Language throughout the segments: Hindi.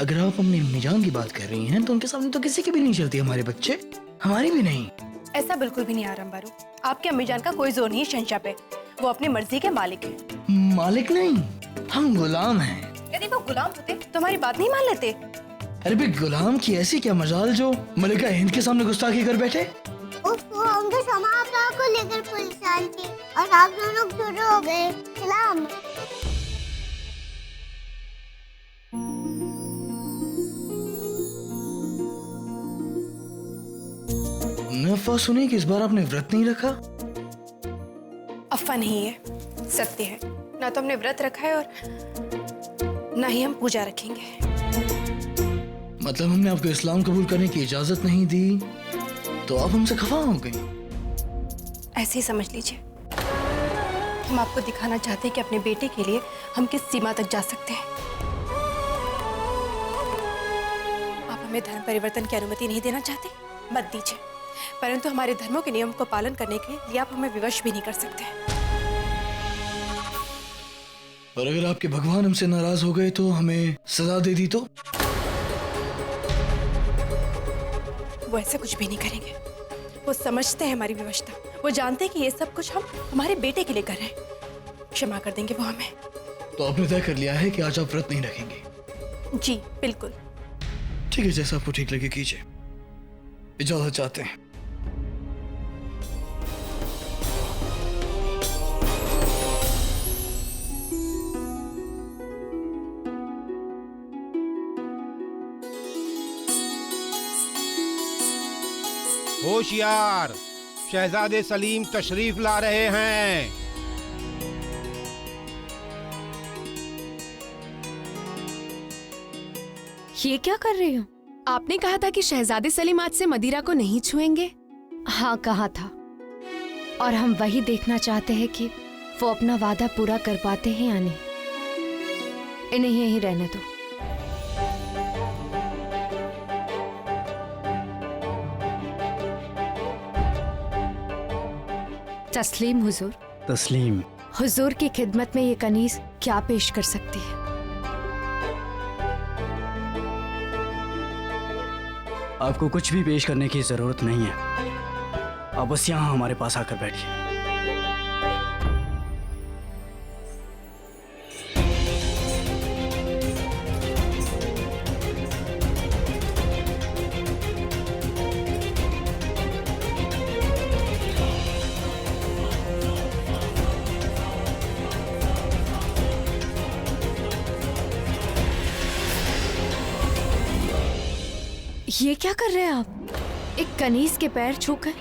अगर आप अपनी अम्मी जान की बात कर रही हैं तो उनके सामने तो किसी की भी नहीं चलती हमारे बच्चे, हमारी भी नहीं। ऐसा बिल्कुल भी नहीं आराम बारू। आपके अम्मी जान का कोई जोर नहीं है शहंशाह पे। वो अपनी मर्जी के मालिक है। मालिक नहीं, हम गुलाम हैं। यदि वो गुलाम होते तो हमारी बात नहीं मान लेते। अरे भाई, गुलाम की ऐसी क्या मजाल जो मलिका हिंद के सामने गुस्ताखी कर बैठे। हम तो शमा आपा को लेकर परेशान थे और आप दोनों शुरू हो गए। सलाम। हमने अफवाह सुनी कि इस बार आपने व्रत नहीं रखा। अफवाह नहीं है, सत्य है। ना तो हमने व्रत रखा है और ना ही हम पूजा रखेंगे। मतलब हमने आपको इस्लाम कबूल करने की इजाजत नहीं दी तो आप हमसे खफा हो गई। ऐसे ही समझ लीजिए। हम आपको दिखाना चाहते हैं कि अपने बेटे के लिए हम किस सीमा तक जा सकते हैं। आप हमें धर्म परिवर्तन की अनुमति नहीं देना चाहते, मत दीजिए। परंतु हमारे धर्मों के नियम को पालन करने के लिए आप हमें विवश भी नहीं कर सकते। और अगर आपके भगवान हमसे नाराज हो गए तो हमें सजा दे दी तो? वो ऐसा कुछ भी नहीं करेंगे। वो समझते हैं हमारी विवशता। वो जानते हैं कि ये सब कुछ हम हमारे बेटे के लिए कर रहे हैं। क्षमा कर देंगे वो हमें। तो आपने तय कर लिया है कि आज आप व्रत नहीं रखेंगे? जी बिल्कुल। ठीक है, जैसा आपको ठीक लगे कीजिए। इजाजत चाहते हैं। होशियार, शहजादे सलीम तशरीफ ला रहे हैं। ये क्या कर रही हो? आपने कहा था कि शहजादे सलीम आज से मदिरा को नहीं छुएंगे। हाँ कहा था, और हम वही देखना चाहते हैं कि वो अपना वादा पूरा कर पाते हैं या नहीं। इन्हें यहीं रहने दो। तस्लीम हुजूर। तस्लीम। हुजूर की खिदमत में ये कनीज क्या पेश कर सकती है? आपको कुछ भी पेश करने की जरूरत नहीं है। आप बस यहाँ हमारे पास आकर बैठिए। ये क्या कर रहे हैं आप? एक कनीज के पैर छूकर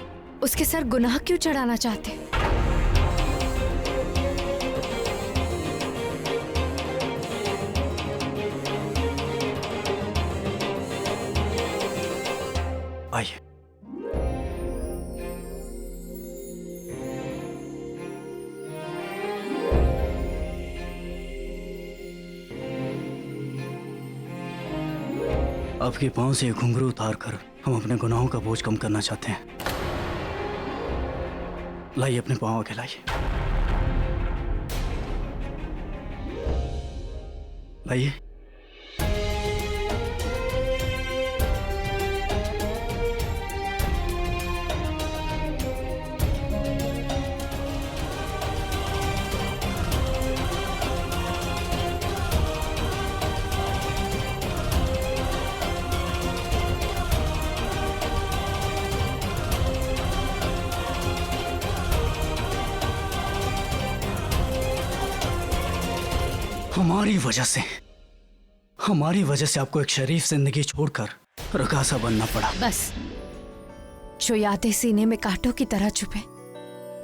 उसके सर गुनाह क्यों चढ़ाना चाहते हैं? आइए। आपके पांव से घुंघरू उतार कर हम अपने गुनाहों का बोझ कम करना चाहते हैं। लाइए अपने पांव आगे लाइए। लाइए। हमारी वजह से आपको एक शरीफ जिंदगी छोड़कर रकासा बनना पड़ा। बस, जो यादें सीने में कांटों की तरह छुपे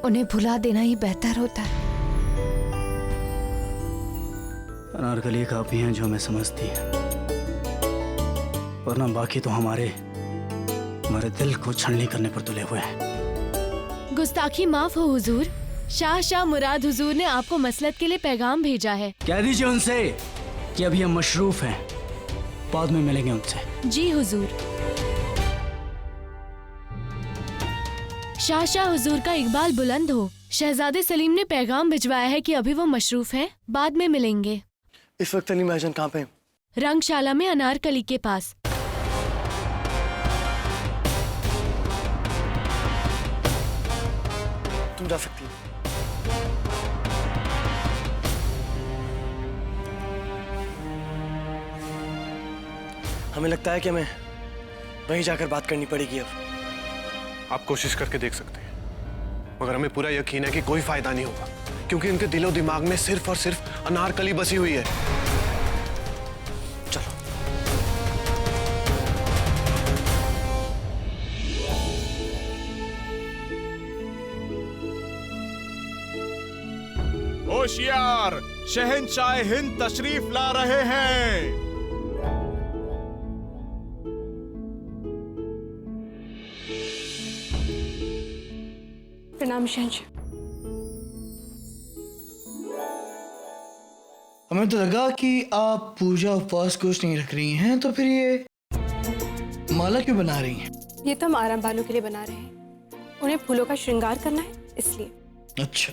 उन्हें भुला देना ही बेहतर होता है। अनारकली काफी हैं जो हमें समझती है, वरना बाकी तो हमारे दिल को छलनी करने पर तुले हुए हैं। गुस्ताखी माफ हो हुजूर। शाह मुराद हुजूर ने आपको मसलत के लिए पैगाम भेजा है। कह दीजिए उनसे कि अभी हम मशरूफ हैं, बाद में मिलेंगे उनसे। जी हुजूर। शाह हुजूर का इकबाल बुलंद हो। शहजादे सलीम ने पैगाम भिजवाया है कि अभी वो मशरूफ हैं, बाद में मिलेंगे। इस वक्त सलीम भाईजान कहाँ पे? रंगशाला में अनारकली के पास। तुम जा सकती हो। हमें लगता है कि हमें वहीं जाकर बात करनी पड़ेगी अब। आप कोशिश करके देख सकते हैं, मगर हमें पूरा यकीन है कि कोई फायदा नहीं होगा, क्योंकि इनके दिलो दिमाग में सिर्फ और सिर्फ अनारकली बसी हुई है। चलो। होशियार, शहंशाह हिंद तशरीफ ला रहे हैं। प्रणाम शहंशाह। हमें तो लगा कि आप पूजा उपवास कुछ नहीं रख रही हैं, तो फिर ये माला क्यों बना रही हैं? ये तो हम आराम बानो के लिए बना रहे हैं, उन्हें फूलों का श्रृंगार करना है इसलिए। अच्छा,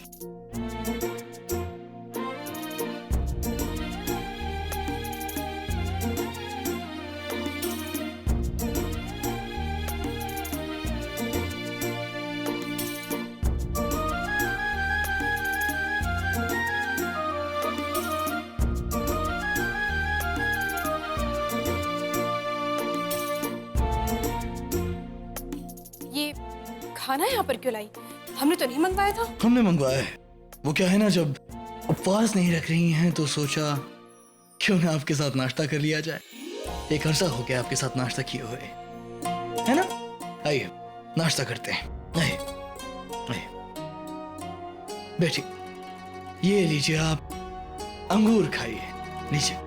ये खाना यहाँ पर क्यों लाई? हमने तो नहीं मंगवाया था। हमने मंगवाया है। वो क्या है ना, जब उपवास नहीं रख रही हैं तो सोचा क्यों ना आपके साथ नाश्ता कर लिया जाए। एक अरसा हो गया आपके साथ नाश्ता किए हुए, है ना? आइए नाश्ता करते हैं। आइए आइए, बैठिए। ये लीजिए, आप अंगूर खाइए, लीजिए।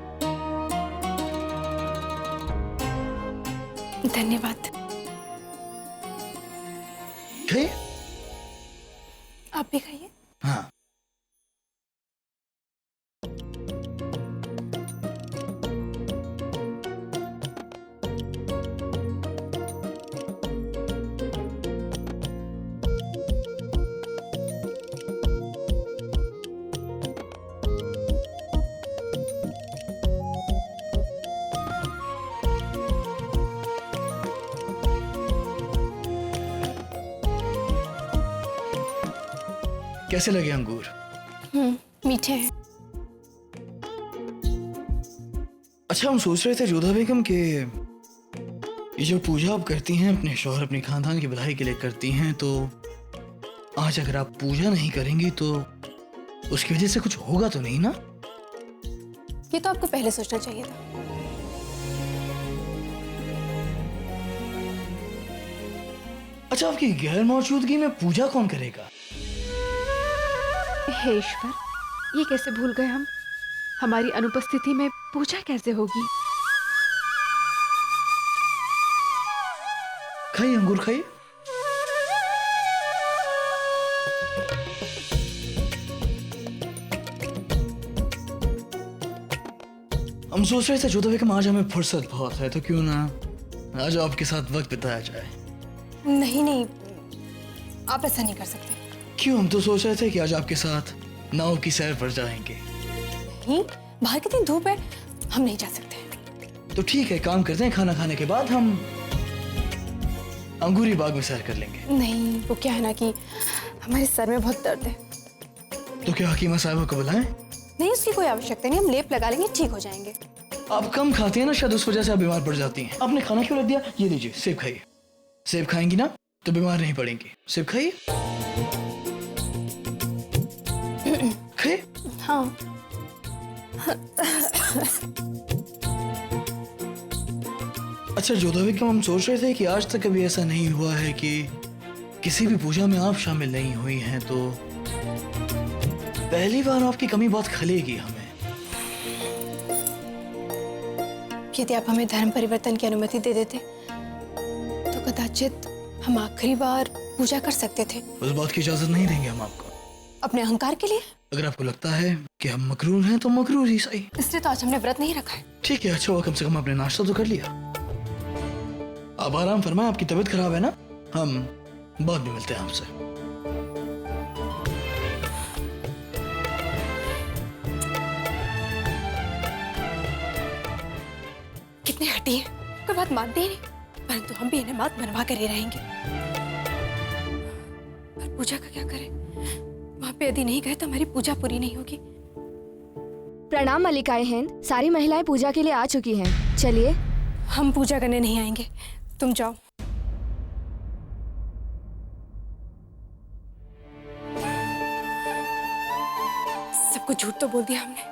धन्यवाद। खाइए। आप भी खाइए। हाँ, कैसे लगे अंगूर? मीठे हैं। अच्छा, हम सोच रहे थे जोधा बेगम कि ये जो पूजा आप करती हैं अपने शौहर अपने खानदान की भलाई के लिए करती हैं, तो आज अगर आप पूजा नहीं करेंगी तो उसकी वजह से कुछ होगा तो नहीं ना? ये तो आपको पहले सोचना चाहिए था। अच्छा, आपकी गैर मौजूदगी में पूजा कौन करेगा? हे ईश्वर, ये कैसे भूल गए हम? हमारी अनुपस्थिति में पूजा कैसे होगी? खाइए, अंगूर खाइए। हम सोच रहे थे जोधा बेगम आज हमें फुर्सत बहुत है, तो क्यों ना आज आपके साथ वक्त बिताया जाए। नहीं नहीं, आप ऐसा नहीं कर सकते। क्यों? हम तो सोच रहे थे कि आज आपके साथ नाव की सैर पर जाएंगे। नहीं, बाहर कितनी धूप है, हम नहीं जा सकते। तो ठीक है, काम करते हैं, खाना खाने के बाद हम अंगूरी बाग में सैर कर लेंगे। नहीं, वो क्या है ना कि हमारे सर में बहुत दर्द है। तो क्या हकीमा साहब को बुलाएं? नहीं, उसकी कोई आवश्यकता नहीं, हम लेप लगा लेंगे, ठीक हो जाएंगे। आप कम खाती हैं ना, शायद उस वजह से आप बीमार पड़ जाती हैं। आपने खाना क्यों रख दिया? ये लीजिए, सेब खाइए। सेब खाएंगी ना तो बीमार नहीं पड़ेंगी। सेब खाइए। खाइए। हाँ। अच्छा जोधा बेगम, हम सोच रहे थे कि आज तक कभी ऐसा नहीं हुआ है कि किसी भी पूजा में आप शामिल नहीं हुई हैं, तो पहली बार आपकी कमी बहुत खलेगी हमें। यदि आप हमें धर्म परिवर्तन की अनुमति दे देते तो कदाचित हम आखिरी बार पूजा कर सकते थे। उस बात की इजाजत नहीं देंगे हम आपको। अपने अहंकार के लिए? अगर आपको लगता है कि हम मकरूर हैं तो मकरूर ही सही। इसलिए तो आज हमने व्रत नहीं रखा है। ठीक है, अच्छा हुआ कम से कम आपने नाश्ता तो कर लिया। आप आराम फरमाएं, आपकी तबीयत खराब है ना, हम बाद में मिलते हैं आपसे। कितने हटी हैं, कोई बात मानते ही नहीं, परंतु हम भी इन्हें बात मनवा कर ही रहेंगे। पर पूजा का क्या करें? वहां पे यदि नहीं गए तो हमारी पूजा पूरी नहीं होगी। प्रणाम मल्लिकाए हिंद, सारी महिलाएं पूजा के लिए आ चुकी हैं। चलिए। हम पूजा करने नहीं आएंगे, तुम जाओ। सबको झूठ तो बोल दिया हमने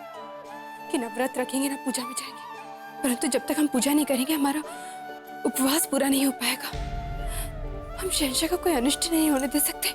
कि न व्रत रखेंगे ना पूजा में जाएंगे, परंतु जब तक हम पूजा नहीं करेंगे हमारा उपवास पूरा नहीं हो पाएगा। हम शहंशाह का कोई अनिष्ट नहीं होने दे सकते।